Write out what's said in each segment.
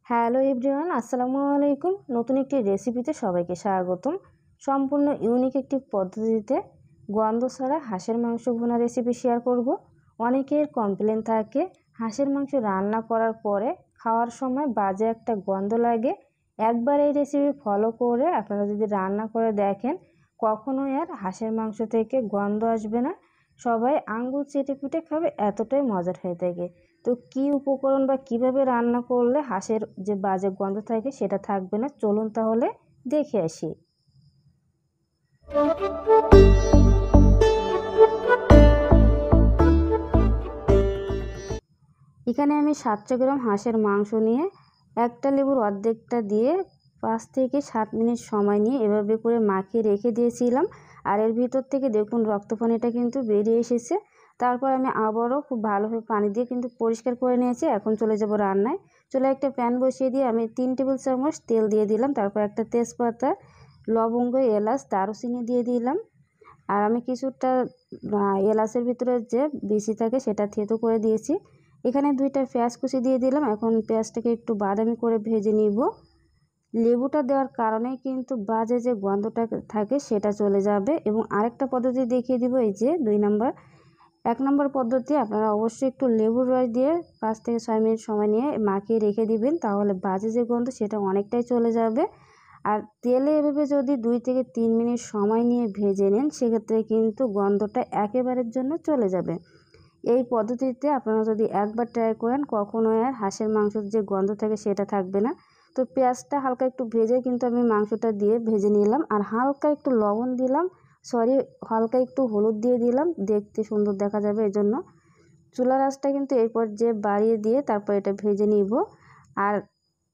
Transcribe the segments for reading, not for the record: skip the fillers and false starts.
Hello everyone, আসসালামু আলাইকুম। নতুন একটি রেসিপিতে সবাইকে স্বাগতম। সম্পূর্ণ ইউনিক একটি পদ্ধতিতে গন্ধ ছাড়া হাঁসের মাংস ভুনা রেসিপি শেয়ার করব। অনেকের কমপ্লেন থাকে হাঁসের মাংস রান্না করার পরে খাওয়ার সময় বাজে একটা গন্ধ লাগে। একবার এই রেসিপি ফলো করে আপনারা যদি রান্না করে দেখেন, কখনোই আর হাঁসের মাংস থেকে গন্ধ আসবে না। সবাই আঙ্গুল চেটে পুটে খাবে, এতটাই মজার হয়ে থাকে। তো কি উপকরণ বা কিভাবে রান্না করলে হাঁসের যে বাজে গন্ধ থাকে সেটা থাকবে না, চলুন তাহলে দেখে আসি। এখানে আমি 700 গ্রাম হাঁসের মাংস নিয়ে একটা লেবুর অর্ধেকটা দিয়ে 5 থেকে 7 মিনিট সময় নিয়ে এভাবে করে মাখিয়ে রেখে দিয়েছিলাম। আর এর ভিতর থেকে দেখুন রক্ত পানিটা কিন্তু বেরিয়ে এসেছে। তারপর আমি আবারও খুব ভালোভাবে পানি দিয়ে কিন্তু পরিষ্কার করে নিয়েছি। এখন চলে যাব রান্নায়। চলে একটা প্যান বসিয়ে দিয়ে আমি 3 টেবিল চামচ তেল দিয়ে দিলাম। তারপর একটা তেজপাতা, লবঙ্গ, এলাচ, দারুচিনি দিয়ে দিলাম। আর আমি কিছুটা এলাচের ভিতরে যে বিচি থাকে সেটা থেতো করে দিয়েছি। এখানে 2টা পেঁয়াজ কুচি দিয়ে দিলাম। এখন পেঁয়াজটাকে একটু বাদামি করে ভেজে নিব। লেবুটা দেওয়ার কারণে কিন্তু বাজে যে গন্ধটা থাকে সেটা চলে যাবে। এবং আরেকটা পদ্ধতি দেখিয়ে দিব, এই যে 2 নম্বর। 1 নম্বর পদ্ধতি, আপনারা অবশ্যই একটু লেবুর রস দিয়ে 5 থেকে 6 মিনিট সময় নিয়ে মাখিয়ে রেখে দিবেন, তাহলে বাজে যে গন্ধ সেটা অনেকটাই চলে যাবে। আর তেলে এভাবে যদি 2 থেকে 3 মিনিট সময় নিয়ে ভেজে নেন, সেক্ষেত্রে কিন্তু গন্ধটা একেবারের জন্য চলে যাবে। এই পদ্ধতিতে আপনারা যদি একবার ট্রাই করেন, কখনোই আর হাঁসের মাংসের যে গন্ধ থাকে সেটা থাকবে না। তো পেঁয়াজটা হালকা একটু ভেজে কিন্তু আমি মাংসটা দিয়ে ভেজে নিলাম। আর হালকা একটু লবণ দিলাম, হালকা একটু হলুদ দিয়ে দিলাম, দেখতে সুন্দর দেখা যাবে এজন্য। চুলার আঁচটা কিন্তু এই পর্যায়ে বাড়িয়ে দিয়ে তারপর এটা ভেজে নিব। আর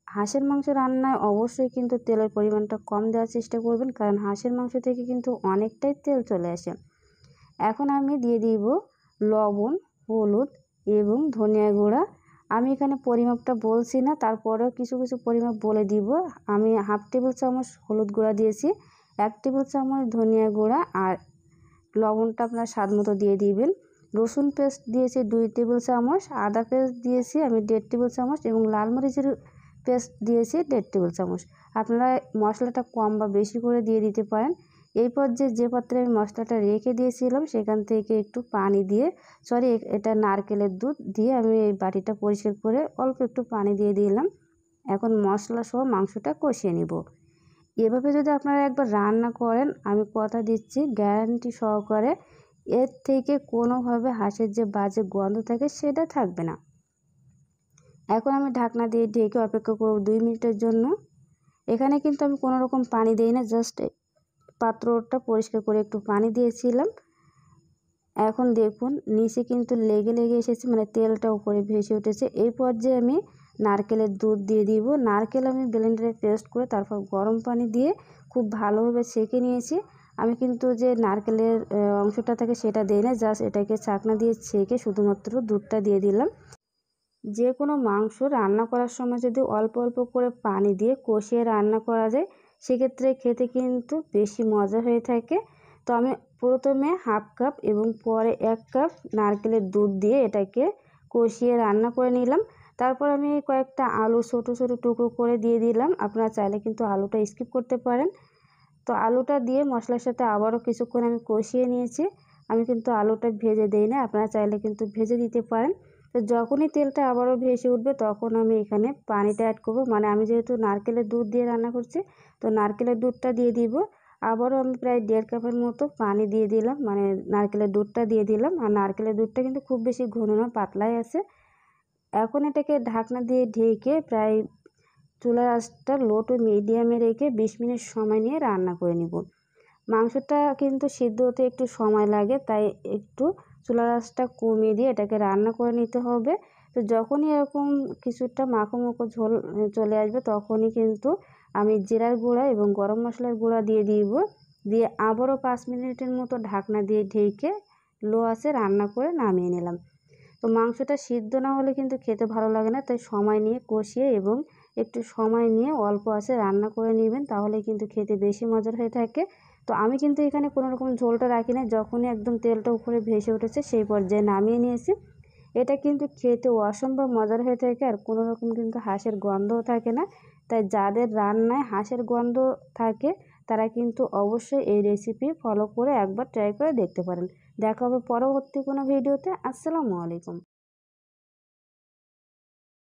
হাঁসের মাংস রান্নায় অবশ্যই কিন্তু তেলের পরিমাণটা কম দেওয়ার চেষ্টা করবেন, কারণ হাঁসের মাংস থেকে কিন্তু অনেকটাই তেল চলে আসে। এখন আমি দিয়ে দিব লবণ, হলুদ এবং ধনিয়া গুঁড়া। আমি এখানে পরিমাপটা বলছি না, তারপরেও কিছু কিছু পরিমাপ বলে দিব। আমি 1/2 টেবিল চামচ হলুদ গুঁড়া দিয়েছি, 1 টেবিল চামচ ধনিয়া গুঁড়া, আর লবণটা আপনার স্বাদ মতো দিয়ে দিবেন। রসুন পেস্ট দিয়েছি 2 টেবিল চামচ, আদা পেস্ট দিয়েছি আমি 1.5 টেবিল চামচ এবং লাল মরিচের পেস্ট দিয়েছি 1.5 টেবিল চামচ। আপনারা মশলাটা কম বা বেশি করে দিয়ে দিতে পারেন। এই পর্যায়ে যে পাত্রে আমি মশলাটা রেখে দিয়েছিলাম সেখান থেকে একটু পানি দিয়ে, এটা নারকেলের দুধ দিয়ে আমি এই বাটিটা পরিষ্কার করে অল্প একটু পানি দিয়ে দিলাম। এখন মশলা সহ মাংসটা কষিয়ে নিব। এভাবে যদি আপনারা একবার রান্না করেন, আমি কথা দিচ্ছি গ্যারান্টি সহকারে এর থেকে কোনোভাবে হাঁসের যে বাজে গন্ধ থাকে সেটা থাকবে না। এখন আমি ঢাকনা দিয়ে ঢেকে অপেক্ষা করব 2 মিনিটের জন্য। এখানে কিন্তু আমি কোনো রকম পানি দিই না, জাস্ট পাত্রটা পরিষ্কার করে একটু পানি দিয়েছিলাম। এখন দেখুন নিচে কিন্তু লেগে লেগে এসেছে, মানে তেলটা উপরে ভেসে উঠেছে। এই পর্যায়ে আমি নারকেলের দুধ দিয়ে দিব। নারকেল আমি ব্লেন্ডারে পেস্ট করে তারপর গরম পানি দিয়ে খুব ভালোভাবে ছেঁকে নিয়েছি। আমি কিন্তু যে নারকেলের অংশটা থাকে সেটা দিই না, জাস্ট এটাকে ছাঁকনা দিয়ে ছেঁকে শুধুমাত্র দুধটা দিয়ে দিলাম। যে কোনো মাংস রান্না করার সময় যদি অল্প অল্প করে পানি দিয়ে কষিয়ে রান্না করা যায়, সেক্ষেত্রে খেতে কিন্তু বেশি মজা হয়ে থাকে। তো আমি প্রথমে 1/2 কাপ এবং পরে 1 কাপ নারকেলের দুধ দিয়ে এটাকে কষিয়ে রান্না করে নিলাম। তারপর আমি কয়েকটা আলু ছোট ছোট টুকরো করে দিয়ে দিলাম। আপনারা চাইলে কিন্তু আলুটা স্কিপ করতে পারেন। তো আলুটা দিয়ে মশলার সাথে আবারও কিছুক্ষণ আমি কষিয়ে নিয়েছি। আমি কিন্তু আলুটা ভেজে দেই না, আপনারা চাইলে কিন্তু ভেজে দিতে পারেন। তো যখনই তেলটা আবারও ভেসে উঠবে তখন আমি এখানে পানিটা অ্যাড করব। মানে আমি যেহেতু নারকেলের দুধ দিয়ে রান্না করছি, তো নারকেলের দুধটা দিয়ে দিব। আবারও আমি প্রায় 1.5 কাপের মতো পানি দিয়ে দিলাম, মানে নারকেলের দুধটা দিয়ে দিলাম। আর নারকেলের দুধটা কিন্তু খুব বেশি ঘন না, পাতলাই আছে। এখন এটাকে ঢাকনা দিয়ে ঢেকে প্রায় চুলার আঁচটা লো টু মিডিয়ামে রেখে 20 মিনিট সময় নিয়ে রান্না করে নিব। মাংসটা কিন্তু সিদ্ধ হতে একটু সময় লাগে, তাই একটু চুলার আঁচটা কমিয়ে দিয়ে এটাকে রান্না করে নিতে হবে। তো যখনই এরকম কিছুটা মাখো মাখো ঝোল চলে আসবে, তখনই কিন্তু আমি জিরার গুঁড়া এবং গরম মশলার গুঁড়া দিয়ে দিব। দিয়ে আবারও 5 মিনিটের মতো ঢাকনা দিয়ে ঢেকে লো আঁচে রান্না করে নামিয়ে নিলাম। তো মাংসটা সিদ্ধ না হলে কিন্তু খেতে ভালো লাগে না, তাই সময় নিয়ে কষিয়ে এবং একটু সময় নিয়ে অল্প আঁচে রান্না করে নেবেন, তাহলে কিন্তু খেতে বেশি মজার হয়ে থাকে। তো আমি কিন্তু এখানে কোনো রকম ঝোলটা রাখি না, যখনই একদম তেলটা উপরে ভেসে উঠেছে সেই পর্যায়ে নামিয়ে নিয়েছি। এটা কিন্তু খেতে অসম্ভব মজার হয়ে থাকে, আর কোনো রকম কিন্তু হাঁসের গন্ধও থাকে না। তাই যাদের রান্নায় হাঁসের গন্ধ থাকে তারা কিন্তু অবশ্যই এই রেসিপি ফলো করে একবার ট্রাই করে দেখতে পারেন। দেখা হবে পরবর্তী কোনো ভিডিওতে। আসসালামু আলাইকুম।